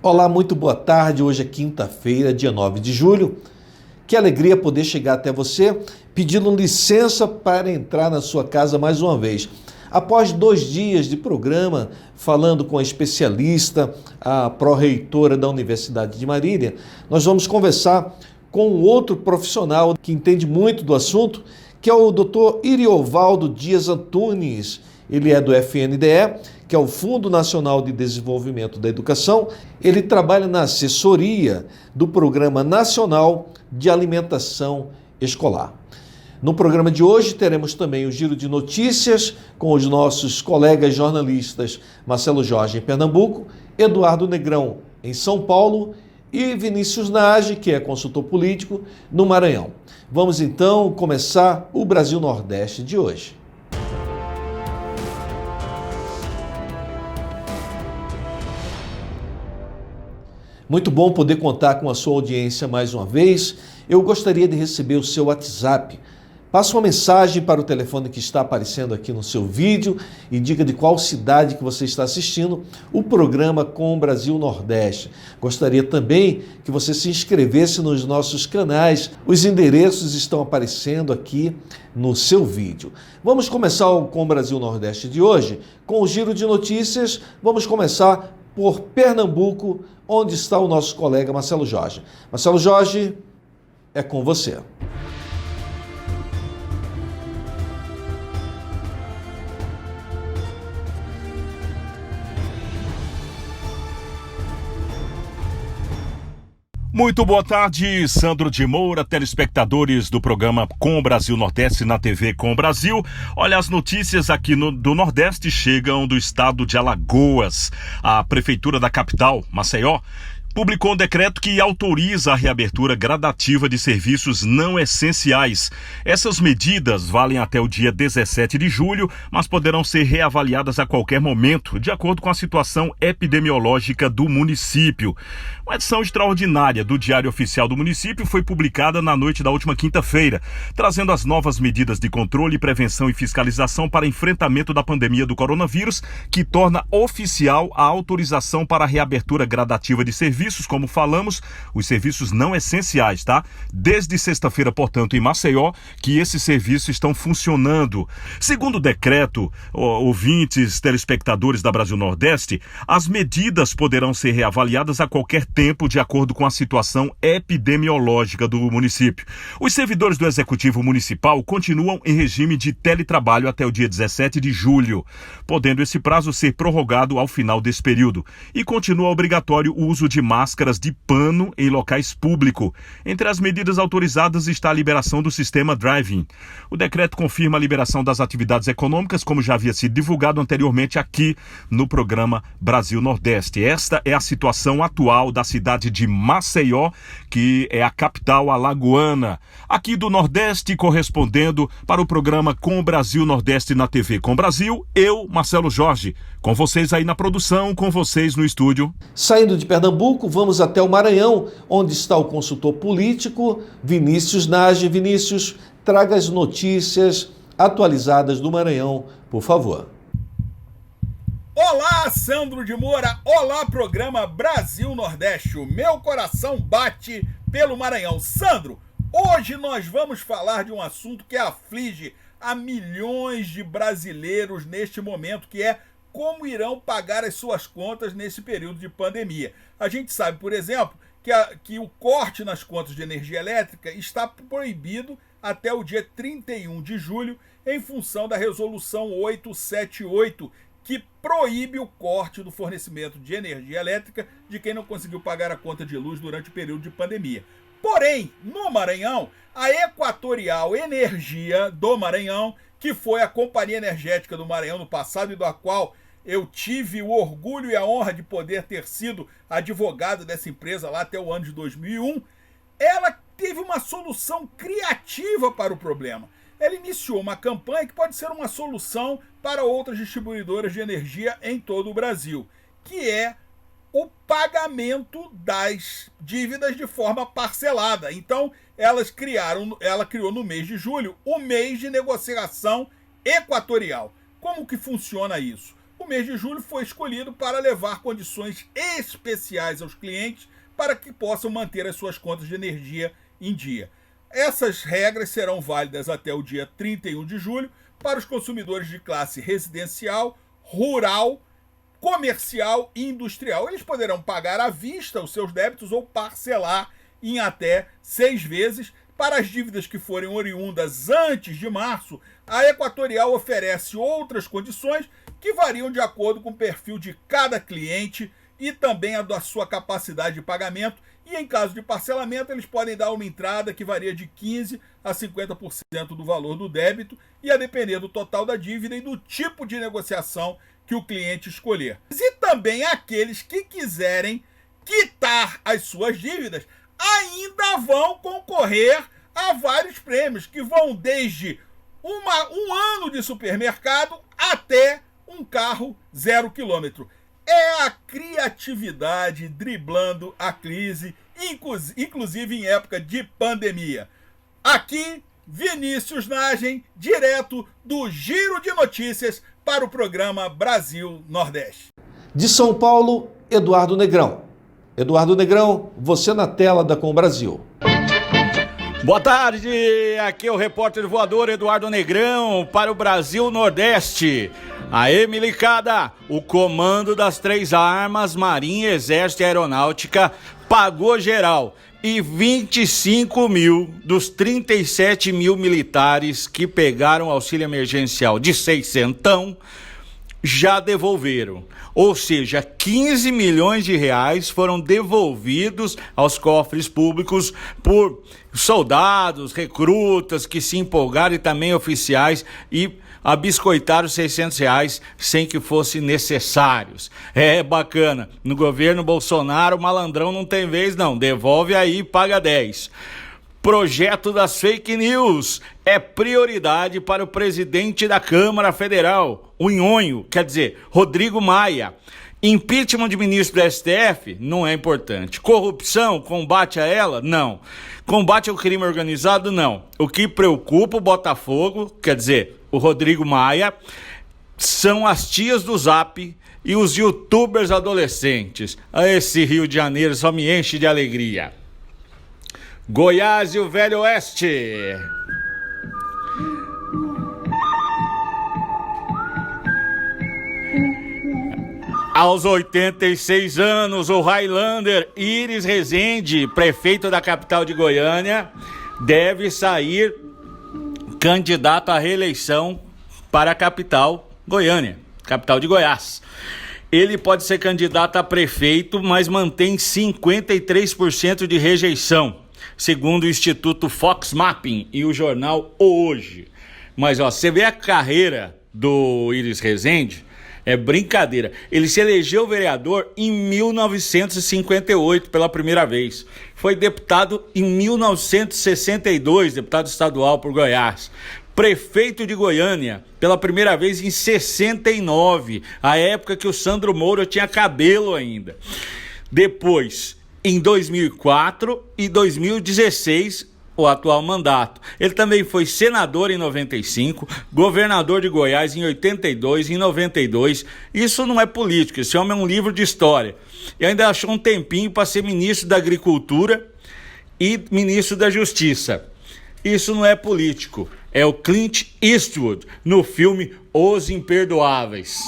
Olá, muito boa tarde. Hoje é quinta-feira, dia 9 de julho. Que alegria poder chegar até você pedindo licença para entrar na sua casa mais uma vez. Após 2 dias de programa, falando com a especialista, a pró-reitora da Universidade de Marília, nós vamos conversar com outro profissional que entende muito do assunto, que é o Dr. Iriovaldo Dias Antunes. Ele é do FNDE, que é o Fundo Nacional de Desenvolvimento da Educação. Ele trabalha na assessoria do Programa Nacional de Alimentação Escolar. No programa de hoje teremos também o giro de notícias com os nossos colegas jornalistas Marcelo Jorge em Pernambuco, Eduardo Negrão em São Paulo e Vinícius Nage, que é consultor político, no Maranhão. Vamos então começar o Brasil Nordeste de hoje. Muito bom poder contar com a sua audiência mais uma vez. Eu gostaria de receber o seu WhatsApp. Passe uma mensagem para o telefone que está aparecendo aqui no seu vídeo e diga de qual cidade que você está assistindo o programa Com o Brasil Nordeste. Gostaria também que você se inscrevesse nos nossos canais. Os endereços estão aparecendo aqui no seu vídeo. Vamos começar o Com o Brasil Nordeste de hoje com o giro de notícias. Vamos começar por Pernambuco, onde está o nosso colega Marcelo Jorge. Marcelo Jorge, é com você. Muito boa tarde, Sandro de Moura, telespectadores do programa Com o Brasil Nordeste na TV Com o Brasil. Olha, as notícias aqui do Nordeste chegam do estado de Alagoas. A prefeitura da capital, Maceió, publicou um decreto que autoriza a reabertura gradativa de serviços não essenciais. Essas medidas valem até o dia 17 de julho, mas poderão ser reavaliadas a qualquer momento, de acordo com a situação epidemiológica do município. Uma edição extraordinária do Diário Oficial do Município foi publicada na noite da última quinta-feira, trazendo as novas medidas de controle, prevenção e fiscalização para enfrentamento da pandemia do coronavírus, que torna oficial a autorização para a reabertura gradativa de serviços, como falamos, os serviços não essenciais, tá? Desde sexta-feira, portanto, em Maceió, que esses serviços estão funcionando. Segundo o decreto, ouvintes, telespectadores da Brasil Nordeste, as medidas poderão ser reavaliadas a qualquer tempo, de acordo com a situação epidemiológica do município. Os servidores do Executivo Municipal continuam em regime de teletrabalho até o dia 17 de julho, podendo esse prazo ser prorrogado ao final desse período. E continua obrigatório o uso de máscaras de pano em locais públicos. Entre as medidas autorizadas está a liberação do sistema Drive-in. O decreto confirma a liberação das atividades econômicas, como já havia sido divulgado anteriormente aqui no programa Brasil Nordeste. Esta é a situação atual da cidade de Maceió, que é a capital alagoana. Aqui do Nordeste, correspondendo para o programa Com o Brasil Nordeste na TV Com o Brasil, eu, Marcelo Jorge, com vocês aí na produção, com vocês no estúdio. Saindo de Pernambuco, vamos até o Maranhão, onde está o consultor político Vinícius Nage. Vinícius, traga as notícias atualizadas do Maranhão, por favor. Olá, Sandro de Moura. Olá, programa Brasil Nordeste. O meu coração bate pelo Maranhão. Sandro, hoje nós vamos falar de um assunto que aflige a milhões de brasileiros neste momento, que é como irão pagar as suas contas nesse período de pandemia. A gente sabe, por exemplo, que o corte nas contas de energia elétrica está proibido até o dia 31 de julho, em função da resolução 878, que proíbe o corte do fornecimento de energia elétrica de quem não conseguiu pagar a conta de luz durante o período de pandemia. Porém, no Maranhão, a Equatorial Energia do Maranhão, que foi a companhia energética do Maranhão no passado e da qual eu tive o orgulho e a honra de poder ter sido advogado dessa empresa lá até o ano de 2001, ela teve uma solução criativa para o problema. Ela iniciou uma campanha que pode ser uma solução para outras distribuidoras de energia em todo o Brasil, que é o pagamento das dívidas de forma parcelada. Então, ela criou no mês de julho o mês de negociação equatorial. Como que funciona isso? O o mês de julho foi escolhido para levar condições especiais aos clientes para que possam manter as suas contas de energia em dia. Essas regras serão válidas até o dia 31 de julho para os consumidores de classe residencial, rural, comercial e industrial. Eles poderão pagar à vista os seus débitos ou parcelar em até 6 vezes. Para as dívidas que forem oriundas antes de março, a Equatorial oferece outras condições que variam de acordo com o perfil de cada cliente e também a da sua capacidade de pagamento. E em caso de parcelamento, eles podem dar uma entrada que varia de 15% a 50% do valor do débito e a depender do total da dívida e do tipo de negociação que o cliente escolher. E também aqueles que quiserem quitar as suas dívidas ainda vão concorrer a vários prêmios, que vão desde um ano de supermercado até um carro 0 km. É a criatividade driblando a crise, inclusive em época de pandemia. Aqui, Vinícius Nagem, direto do Giro de Notícias para o programa Brasil Nordeste. De São Paulo, Eduardo Negrão. Eduardo Negrão, você na tela da Com Brasil. Boa tarde, aqui é o repórter voador Eduardo Negrão para o Brasil Nordeste. Aê, milicada, o comando das 3 armas, Marinha, Exército e Aeronáutica, pagou geral. E 25 mil dos 37 mil militares que pegaram auxílio emergencial de 600 já devolveram. Ou seja, 15 milhões de reais foram devolvidos aos cofres públicos por soldados, recrutas que se empolgaram e também oficiais e abiscoitaram 600 reais sem que fossem necessários. É bacana. No governo Bolsonaro, o malandrão não tem vez não. Devolve aí e paga 10. Projeto das fake news é prioridade para o presidente da Câmara Federal, o nhonho, quer dizer, Rodrigo Maia. Impeachment de ministro do STF não é importante. Corrupção, combate a ela? Não. Combate ao crime organizado? Não. O que preocupa o Botafogo, quer dizer, o Rodrigo Maia, são as tias do Zap e os youtubers adolescentes. Esse Rio de Janeiro só me enche de alegria. Goiás e o Velho Oeste. Aos 86 anos, o Highlander Iris Rezende, prefeito da capital de Goiânia, deve sair candidato à reeleição para a capital Goiânia, capital de Goiás. Ele pode ser candidato a prefeito, mas mantém 53% de rejeição, segundo o Instituto Fox Mapping e o jornal Hoje. Mas você vê a carreira do Iris Rezende, é brincadeira. Ele se elegeu vereador em 1958 pela primeira vez. Foi deputado em 1962, deputado estadual por Goiás. Prefeito de Goiânia pela primeira vez em 69, a época que o Sandro Moura tinha cabelo ainda. Depois, em 2004 e 2016, o atual mandato. Ele também foi senador em 95, governador de Goiás em 82, em 92. Isso não é político, esse homem é um livro de história. E ainda achou um tempinho para ser ministro da Agricultura e ministro da Justiça. Isso não é político, é o Clint Eastwood no filme Os Imperdoáveis.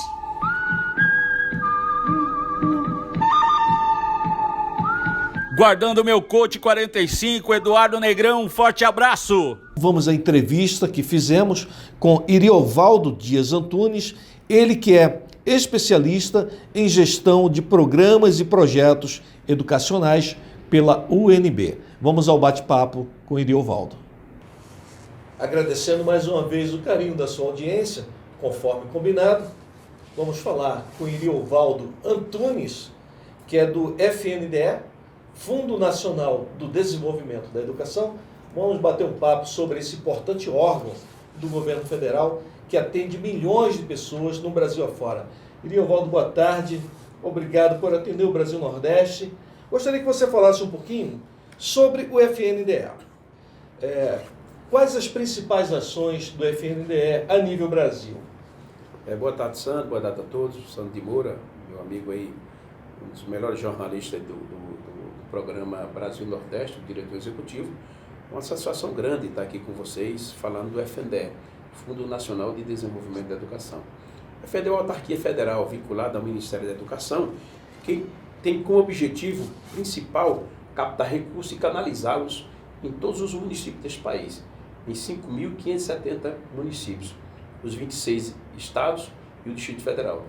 Guardando meu coach 45, Eduardo Negrão, um forte abraço. Vamos à entrevista que fizemos com Iriovaldo Dias Antunes, ele que é especialista em gestão de programas e projetos educacionais pela UNB. Vamos ao bate-papo com Iriovaldo. Agradecendo mais uma vez o carinho da sua audiência, conforme combinado, vamos falar com Iriovaldo Antunes, que é do FNDE, Fundo Nacional do Desenvolvimento da Educação. Vamos bater um papo sobre esse importante órgão do governo federal que atende milhões de pessoas no Brasil afora. Iriovaldo, boa tarde. Obrigado por atender o Brasil Nordeste. Gostaria que você falasse um pouquinho sobre o FNDE. Quais as principais ações do FNDE a nível Brasil? Boa tarde, Sandro. Boa tarde a todos. Sandro de Moura, meu amigo aí, um dos melhores jornalistas do programa Brasil Nordeste, o diretor executivo. Uma satisfação grande estar aqui com vocês falando do FNDE, Fundo Nacional de Desenvolvimento da Educação. O FNDE é uma autarquia federal vinculada ao Ministério da Educação que tem como objetivo principal captar recursos e canalizá-los em todos os municípios deste país, em 5.570 municípios, os 26 estados e o Distrito Federal.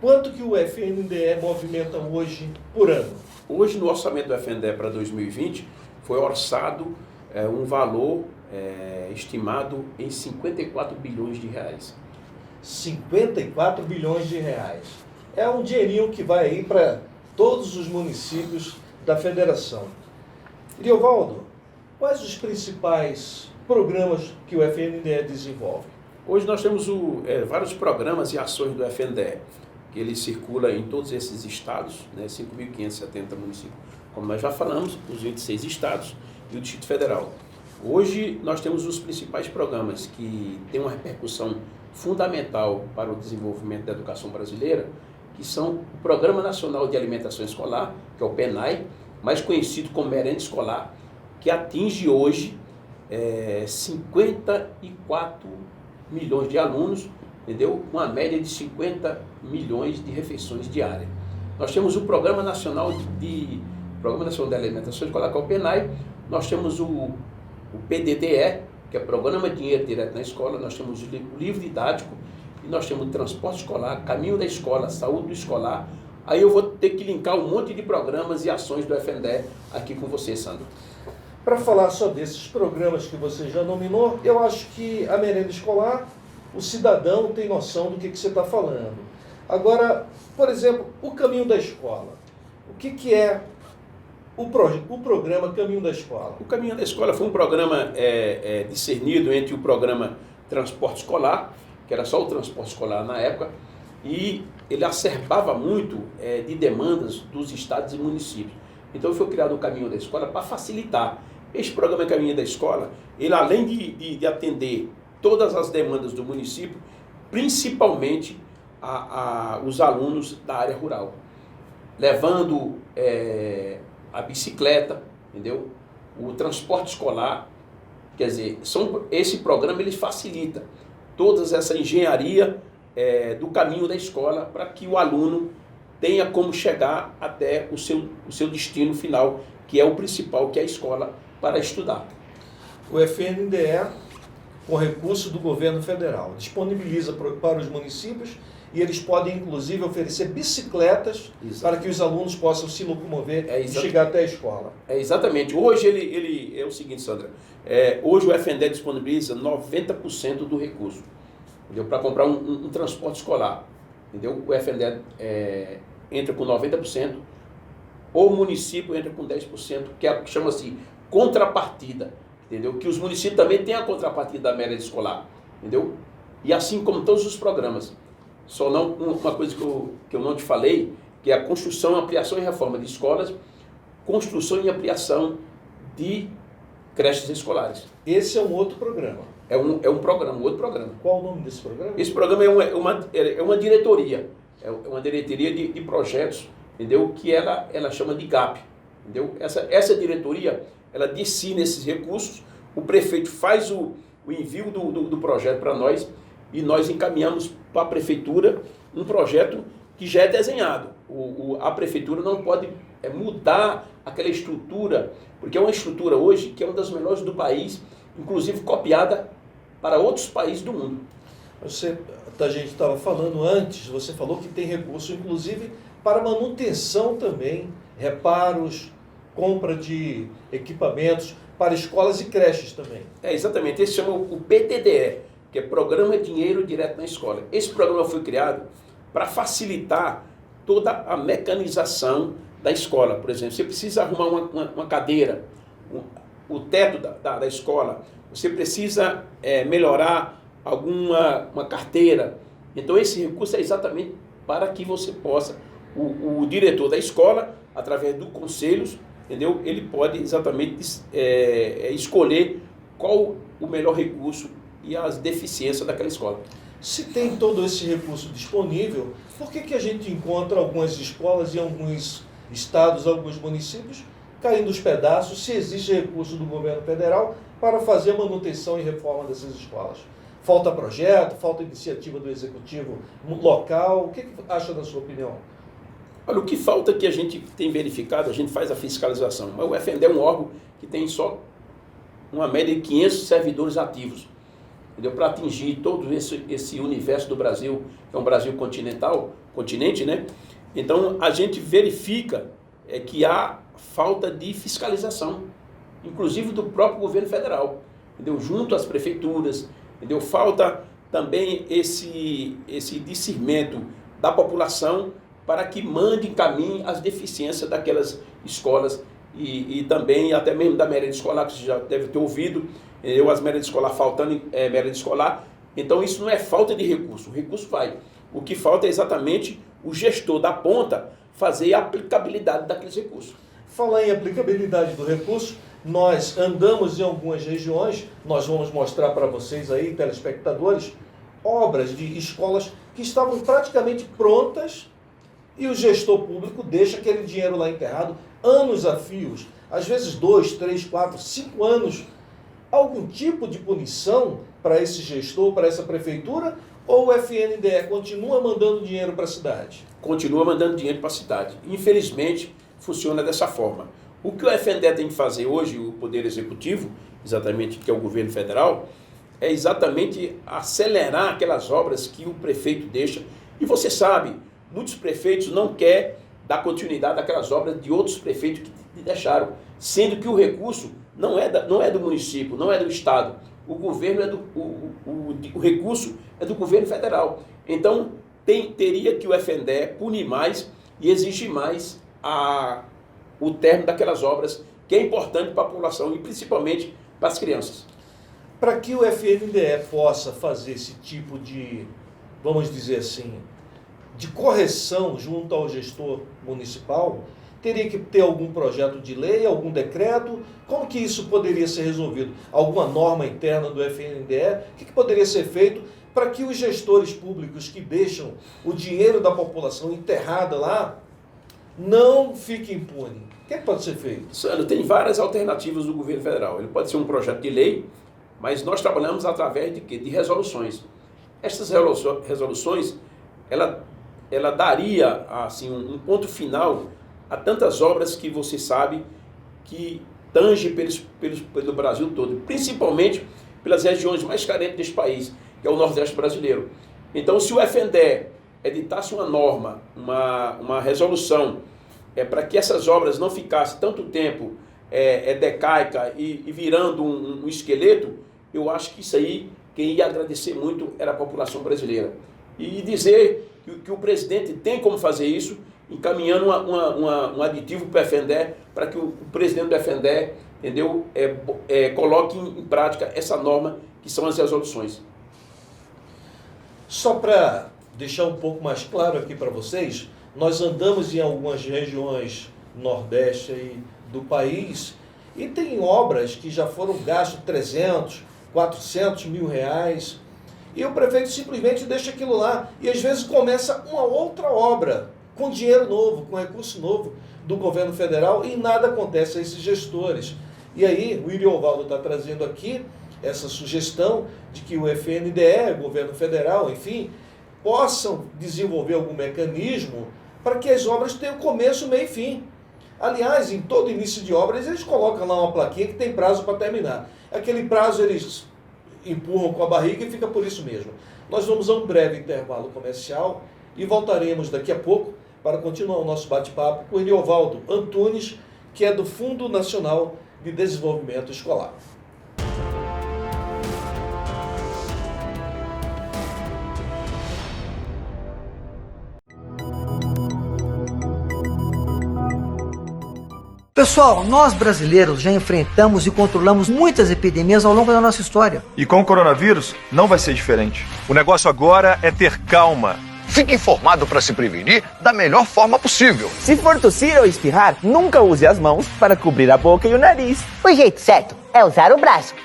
Quanto que o FNDE movimenta hoje por ano? Hoje, no orçamento do FNDE para 2020, foi orçado um valor estimado em 54 bilhões de reais. 54 bilhões de reais. É um dinheirinho que vai aí para todos os municípios da federação. Riovaldo, quais os principais programas que o FNDE desenvolve? Hoje nós temos vários programas e ações do FNDE, que ele circula em todos esses estados, né, 5.570 municípios, como nós já falamos, os 26 estados e o Distrito Federal. Hoje nós temos os principais programas que têm uma repercussão fundamental para o desenvolvimento da educação brasileira, que são o Programa Nacional de Alimentação Escolar, que é o PENAE, mais conhecido como Merenda Escolar, que atinge hoje 54 milhões de alunos, entendeu? Uma média de 50 milhões de refeições diárias. Nós temos o Programa Nacional de Alimentação Escolar, que é o PENAE, nós temos o PDDE, que é o Programa Dinheiro Direto na Escola, nós temos o livro didático, e nós temos o transporte escolar, caminho da escola, saúde escolar. Aí eu vou ter que linkar um monte de programas e ações do FNDE aqui com você, Sandro. Para falar só desses programas que você já nominou, eu acho que a merenda escolar, o cidadão tem noção do que você está falando. Agora, por exemplo, o caminho da escola. O que é o programa Caminho da Escola? O Caminho da Escola foi um programa discernido entre o programa Transporte Escolar, que era só o transporte escolar na época, e ele acervava muito de demandas dos estados e municípios. Então foi criado o Caminho da Escola para facilitar. Este programa Caminho da Escola, ele além de atender todas as demandas do município, principalmente os alunos da área rural, levando a bicicleta, entendeu? O transporte escolar, quer dizer, esse programa ele facilita toda essa engenharia do caminho da escola para que o aluno tenha como chegar até o seu destino final, que é o principal, que é a escola, para estudar. O FNDE, com recurso do governo federal, disponibiliza para os municípios e eles podem, inclusive, oferecer bicicletas para que os alunos possam se locomover e chegar até a escola. Exatamente. Hoje ele é o seguinte, Sandra, hoje o FNDE disponibiliza 90% do recurso, entendeu? Para comprar um transporte escolar. Entendeu? O FNDE entra com 90%, ou o município entra com 10%, que chama-se contrapartida, entendeu? Que os municípios também têm a contrapartida da merenda escolar, entendeu? E assim como todos os programas. Só não uma coisa que eu não te falei, que é a construção, ampliação e reforma de escolas, construção e ampliação de creches escolares. Esse é um outro programa. É um outro programa. Qual o nome desse programa? Esse programa é uma diretoria, é uma diretoria de projetos, entendeu? Que ela chama de GAP, entendeu? Essa diretoria, ela destina esses recursos, o prefeito faz o envio do projeto para nós e nós encaminhamos para a prefeitura um projeto que já é desenhado. A prefeitura não pode mudar aquela estrutura, porque é uma estrutura hoje que é uma das melhores do país, inclusive copiada para outros países do mundo. A gente estava falando antes, você falou que tem recurso, inclusive, para manutenção também, reparos, compra de equipamentos para escolas e creches também. Exatamente. Esse chama o PDDE, que é Programa Dinheiro Direto na Escola. Esse programa foi criado para facilitar toda a mecanização da escola. Por exemplo, você precisa arrumar uma cadeira, o teto da escola, você precisa melhorar uma carteira. Então esse recurso é exatamente para que você possa, o diretor da escola, através dos conselhos, entendeu? Ele pode exatamente escolher qual o melhor recurso e as deficiências daquela escola. Se tem todo esse recurso disponível, por que a gente encontra algumas escolas em alguns estados, alguns municípios, caindo os pedaços, se existe recurso do governo federal para fazer manutenção e reforma dessas escolas? Falta projeto, falta iniciativa do executivo local? O que acha da sua opinião? Olha, o que falta que a gente tem verificado, a gente faz a fiscalização. Mas o FNDE é um órgão que tem só uma média de 500 servidores ativos, entendeu? Para atingir todo esse universo do Brasil, que é um Brasil continente, né? Então, a gente verifica que há falta de fiscalização, inclusive do próprio governo federal, entendeu? Junto às prefeituras, entendeu? Falta também esse discernimento da população para que mande, encaminhe as deficiências daquelas escolas e também até mesmo da merenda escolar, que você já deve ter ouvido, as merendas escolar faltando merenda escolar. Então isso não é falta de recurso, o recurso vai. O que falta é exatamente o gestor da ponta fazer a aplicabilidade daqueles recursos. Falar em aplicabilidade do recurso, nós andamos em algumas regiões, nós vamos mostrar para vocês aí, telespectadores, obras de escolas que estavam praticamente prontas e o gestor público deixa aquele dinheiro lá enterrado anos a fios, às vezes 2, 3, 4, 5 anos. Algum tipo de punição para esse gestor, para essa prefeitura, ou o FNDE continua mandando dinheiro para a cidade? Continua mandando dinheiro para a cidade. Infelizmente, funciona dessa forma. O que o FNDE tem que fazer hoje, o Poder Executivo, exatamente, que é o governo federal, é exatamente acelerar aquelas obras que o prefeito deixa. E você sabe, muitos prefeitos não querem dar continuidade àquelas obras de outros prefeitos que deixaram, sendo que o recurso não é do município, não é do estado. O governo o recurso é do governo federal. Então, teria que o FNDE punir mais e exigir mais o término daquelas obras, que é importante para a população e principalmente para as crianças. Para que o FNDE possa fazer esse tipo de, vamos dizer assim, de correção junto ao gestor municipal, teria que ter algum projeto de lei, algum decreto? Como que isso poderia ser resolvido? Alguma norma interna do FNDE? O que poderia ser feito para que os gestores públicos que deixam o dinheiro da população enterrada lá não fiquem impunes? O que pode ser feito? Sandro, tem várias alternativas do governo federal. Ele pode ser um projeto de lei, mas nós trabalhamos através de quê? De resoluções. Essas resoluções, ela daria assim, um ponto final a tantas obras que você sabe que tangem pelo Brasil todo, principalmente pelas regiões mais carentes deste país, que é o Nordeste brasileiro. Então, se o FNDE editasse uma norma, uma resolução, para que essas obras não ficassem tanto tempo decaica e virando um esqueleto, eu acho que isso aí, quem ia agradecer muito era a população brasileira. E dizer que o presidente tem como fazer isso, encaminhando um aditivo para o FNDE, para que o presidente do FNDE, entendeu, coloque em prática essa norma, que são as resoluções. Só para deixar um pouco mais claro aqui para vocês, nós andamos em algumas regiões nordeste aí do país e tem obras que já foram gastos 300, 400 mil reais e o prefeito simplesmente deixa aquilo lá e às vezes começa uma outra obra com dinheiro novo, com recurso novo do governo federal e nada acontece a esses gestores. E aí o Iriovaldo está trazendo aqui essa sugestão de que o FNDE, o governo federal, enfim, possam desenvolver algum mecanismo para que as obras tenham começo, meio e fim. Aliás, em todo início de obras, eles colocam lá uma plaquinha que tem prazo para terminar. Aquele prazo eles empurram com a barriga e fica por isso mesmo. Nós vamos a um breve intervalo comercial e voltaremos daqui a pouco para continuar o nosso bate-papo com o Iriovaldo Antunes, que é do Fundo Nacional de Desenvolvimento Escolar. Pessoal, nós brasileiros já enfrentamos e controlamos muitas epidemias ao longo da nossa história. E com o coronavírus não vai ser diferente. O negócio agora é ter calma. Fique informado para se prevenir da melhor forma possível. Se for tossir ou espirrar, nunca use as mãos para cobrir a boca e o nariz. O jeito certo é usar o braço.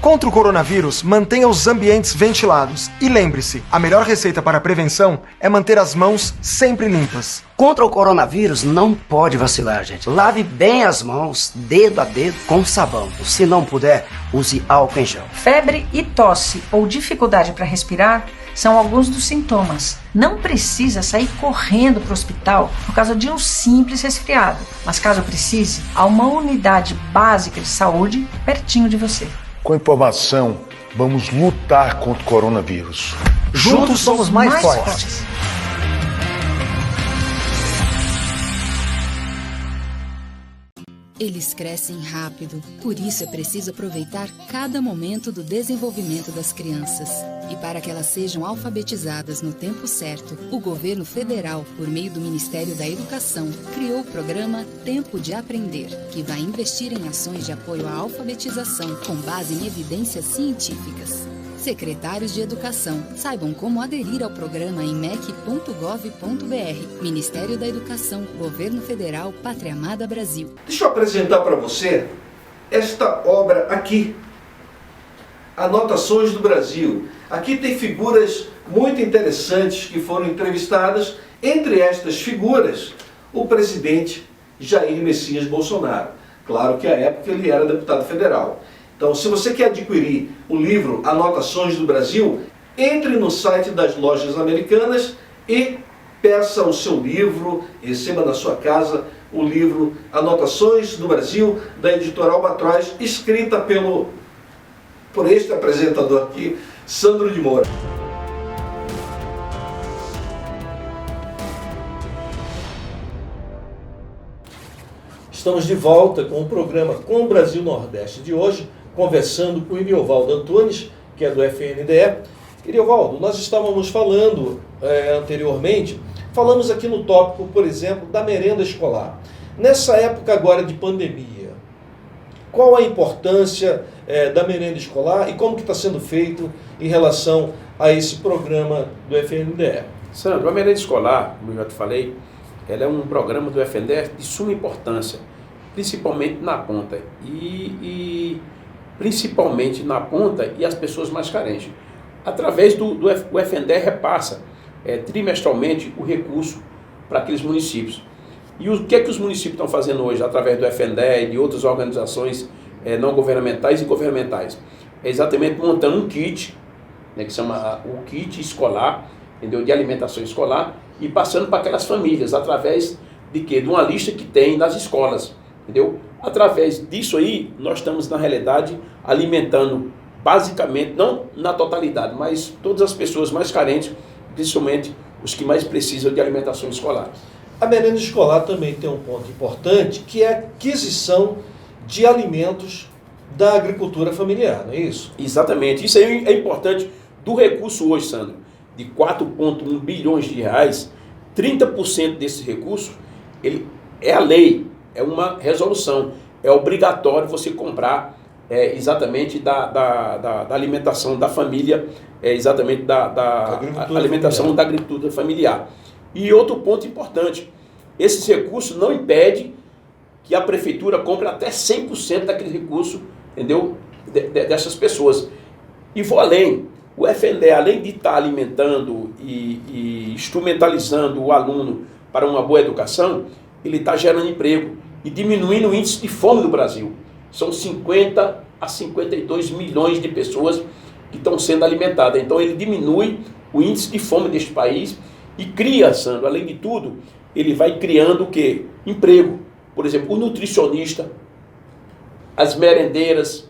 Contra o coronavírus, mantenha os ambientes ventilados. E lembre-se, a melhor receita para a prevenção é manter as mãos sempre limpas. Contra o coronavírus, não pode vacilar, gente. Lave bem as mãos, dedo a dedo, com sabão. Se não puder, use álcool em gel. Febre e tosse ou dificuldade para respirar são alguns dos sintomas. Não precisa sair correndo para o hospital por causa de um simples resfriado. Mas caso precise, há uma unidade básica de saúde pertinho de você. Com informação, vamos lutar contra o coronavírus. Juntos somos mais fortes. Eles crescem rápido, por isso é preciso aproveitar cada momento do desenvolvimento das crianças. E para que elas sejam alfabetizadas no tempo certo, o governo federal, por meio do Ministério da Educação, criou o programa Tempo de Aprender, que vai investir em ações de apoio à alfabetização com base em evidências científicas. Secretários de Educação, saibam como aderir ao programa em mec.gov.br. Ministério da Educação, Governo Federal, Pátria Amada Brasil. Deixa eu apresentar para você esta obra aqui, Anotações do Brasil. Aqui tem figuras muito interessantes que foram entrevistadas. Entre estas figuras, o presidente Jair Messias Bolsonaro. Claro que à época ele era deputado federal. Então, se você quer adquirir o livro Anotações do Brasil, entre no site das lojas americanas e peça o seu livro, receba na sua casa o livro Anotações do Brasil, da editora Albatroz, escrita por este apresentador aqui, Sandro de Moura. Estamos de volta com o programa Com o Brasil Nordeste de hoje, conversando com o Iriovaldo Antunes, que é do FNDE. Iriovaldo, nós estávamos falando anteriormente, falamos aqui no tópico, por exemplo, da merenda escolar. Nessa época agora de pandemia, qual a importância da merenda escolar e como que está sendo feito em relação a esse programa do FNDE? Sandro, a merenda escolar, como eu já te falei, ela é um programa do FNDE de suma importância, principalmente na ponta. Principalmente na ponta e as pessoas mais carentes. Através o FNDE repassa trimestralmente o recurso para aqueles municípios. E o que é que os municípios estão fazendo hoje, através do FNDE e de outras organizações não governamentais e governamentais? É exatamente montando um kit, né, que se chama o kit escolar, entendeu? De alimentação escolar, e passando para aquelas famílias, através de quê? De uma lista que tem nas escolas, entendeu? Através disso aí, nós estamos, na realidade, alimentando basicamente, não na totalidade, mas todas as pessoas mais carentes, principalmente os que mais precisam de alimentação escolar. A merenda escolar também tem um ponto importante, que é a aquisição de alimentos da agricultura familiar, não é isso? Exatamente. Isso aí é importante. Do recurso hoje, Sandro, de 4,1 bilhões de reais, 30% desse recurso, ele é a lei, é uma resolução, é obrigatório você comprar exatamente da alimentação da família, exatamente da alimentação da agricultura familiar. E outro ponto importante, esses recursos não impedem que a prefeitura compre até 100% daquele recurso, entendeu? Dessas pessoas. E vou além, o FNDE, além de estar alimentando e instrumentalizando o aluno para uma boa educação, ele está gerando emprego e diminuindo o índice de fome do Brasil. São 50 a 52 milhões de pessoas que estão sendo alimentadas. Então ele diminui o índice de fome deste país e cria, Sandro, além de tudo, ele vai criando o quê? Emprego. Por exemplo, o nutricionista, as merendeiras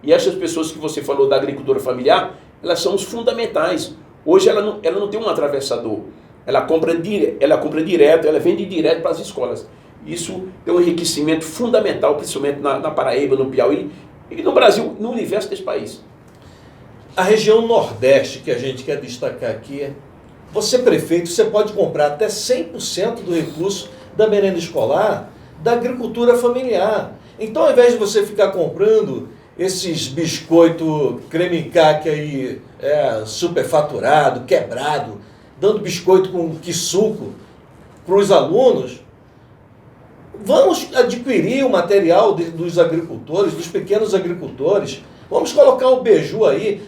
e essas pessoas que você falou da agricultura familiar, elas são os fundamentais. Hoje ela não tem um atravessador. Ela compra direto, ela vende direto para as escolas. Isso é um enriquecimento fundamental, principalmente na Paraíba, no Piauí e no Brasil, no universo desse país. A região Nordeste, que a gente quer destacar aqui, você, prefeito, você pode comprar até 100% do recurso da merenda escolar da agricultura familiar. Então, ao invés de você ficar comprando esses biscoitos creme caque aí, superfaturado, quebrado, dando biscoito com quisuco para os alunos, vamos adquirir o material dos agricultores, dos pequenos agricultores, Vamos colocar o beiju aí,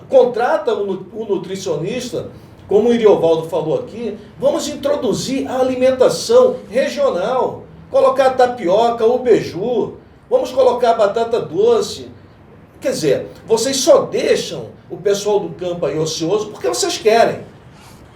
contrata o nutricionista, como o Iriovaldo falou aqui, vamos introduzir a alimentação regional, colocar a tapioca, o beiju, vamos colocar a batata doce. Quer dizer, vocês só deixam o pessoal do campo aí ocioso porque vocês querem.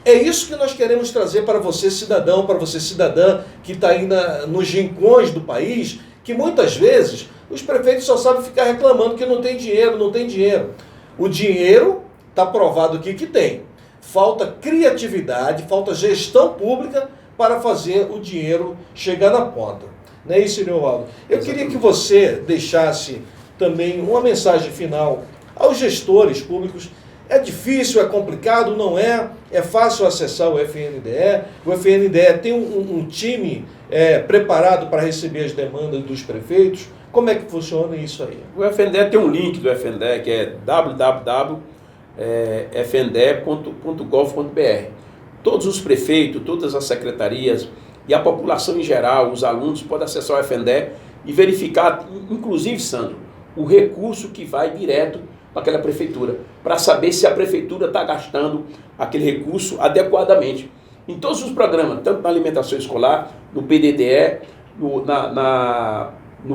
É isso que nós queremos trazer para você, cidadão, para você, cidadã, que está aí nos rincões do país, que muitas vezes os prefeitos só sabem ficar reclamando que não tem dinheiro, não tem dinheiro. O dinheiro está provado aqui que tem. Falta criatividade, falta gestão pública para fazer o dinheiro chegar na ponta. Não é isso, Iriovaldo? Eu queria que você deixasse também uma mensagem final aos gestores públicos. É difícil, é complicado, não é? É fácil acessar o FNDE. O FNDE tem um time preparado para receber as demandas dos prefeitos. Como é que funciona isso aí? O FNDE tem um link do FNDE que é www.fnde.gov.br. Todos os prefeitos, todas as secretarias e a população em geral, os alunos, podem acessar o FNDE e verificar, inclusive, Sandro, o recurso que vai direto para aquela prefeitura, para saber se a prefeitura está gastando aquele recurso adequadamente. Em todos os programas, tanto na alimentação escolar, no PDDE, no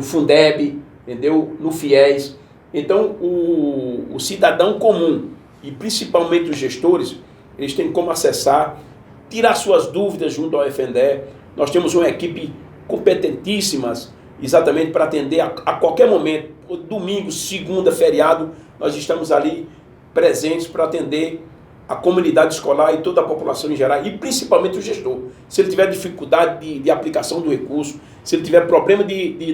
Fundeb, entendeu? No FIES. Então, o cidadão comum, e principalmente os gestores, eles têm como acessar, tirar suas dúvidas junto ao FNDE. Nós temos uma equipe competentíssima, exatamente para atender a qualquer momento, domingo, segunda, feriado, nós estamos ali presentes para atender a comunidade escolar e toda a população em geral, e principalmente o gestor. Se ele tiver dificuldade de aplicação do recurso, se ele tiver problema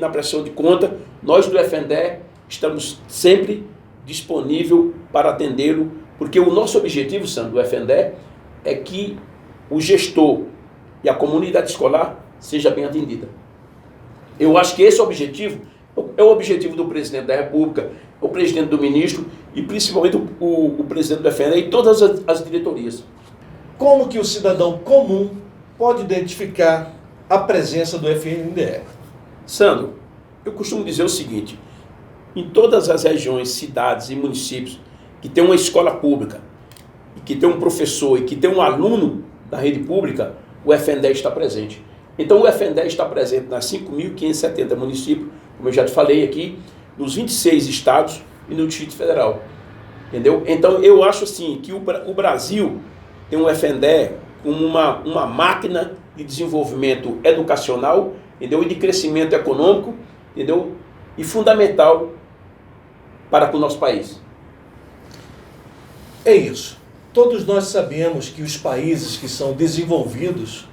na prestação de conta, nós do FNDE estamos sempre disponíveis para atendê-lo, porque o nosso objetivo, Sandro, do FNDE, é que o gestor e a comunidade escolar seja bem atendida. Eu acho que esse objetivo é o objetivo do presidente da República, o presidente do ministro e principalmente o presidente do FNDE e todas as diretorias. Como que o cidadão comum pode identificar a presença do FNDE? Sandro, eu costumo dizer o seguinte: em todas as regiões, cidades e municípios que tem uma escola pública, e que tem um professor e que tem um aluno da rede pública, o FNDE está presente. Então o FNDE está presente nas 5.570 municípios, como eu já te falei aqui, nos 26 estados e no Distrito Federal. Entendeu? Então eu acho assim que o Brasil tem um FNDE como uma máquina de desenvolvimento educacional, entendeu? E de crescimento econômico, entendeu? E fundamental para o nosso país. É isso. Todos nós sabemos que os países que são desenvolvidos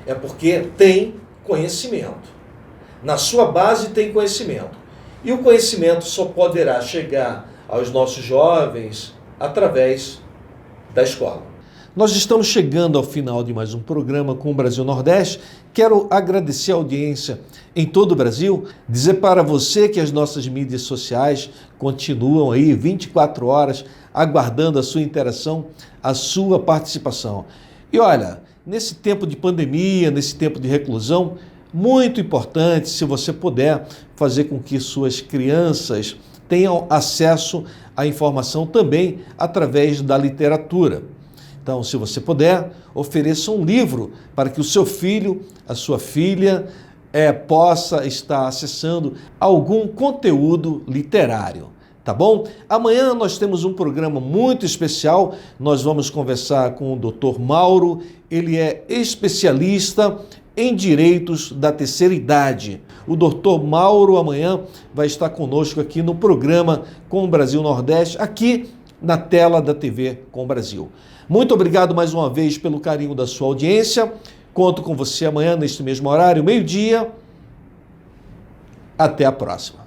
é porque tem conhecimento. Na sua base tem conhecimento. E o conhecimento só poderá chegar aos nossos jovens através da escola. Nós estamos chegando ao final de mais um programa com o Brasil Nordeste. Quero agradecer a audiência em todo o Brasil, dizer para você que as nossas mídias sociais continuam aí 24 horas aguardando a sua interação, a sua participação. E olha, nesse tempo de pandemia, nesse tempo de reclusão, muito importante, se você puder, fazer com que suas crianças tenham acesso à informação também através da literatura. Então, se você puder, ofereça um livro para que o seu filho, a sua filha, possa estar acessando algum conteúdo literário. Tá bom? Amanhã nós temos um programa muito especial. Nós vamos conversar com o Dr. Mauro. Ele é especialista em direitos da terceira idade. O Dr. Mauro amanhã vai estar conosco aqui no programa Com o Brasil Nordeste, aqui na tela da TV Com o Brasil. Muito obrigado mais uma vez pelo carinho da sua audiência. Conto com você amanhã neste mesmo horário, meio-dia. Até a próxima.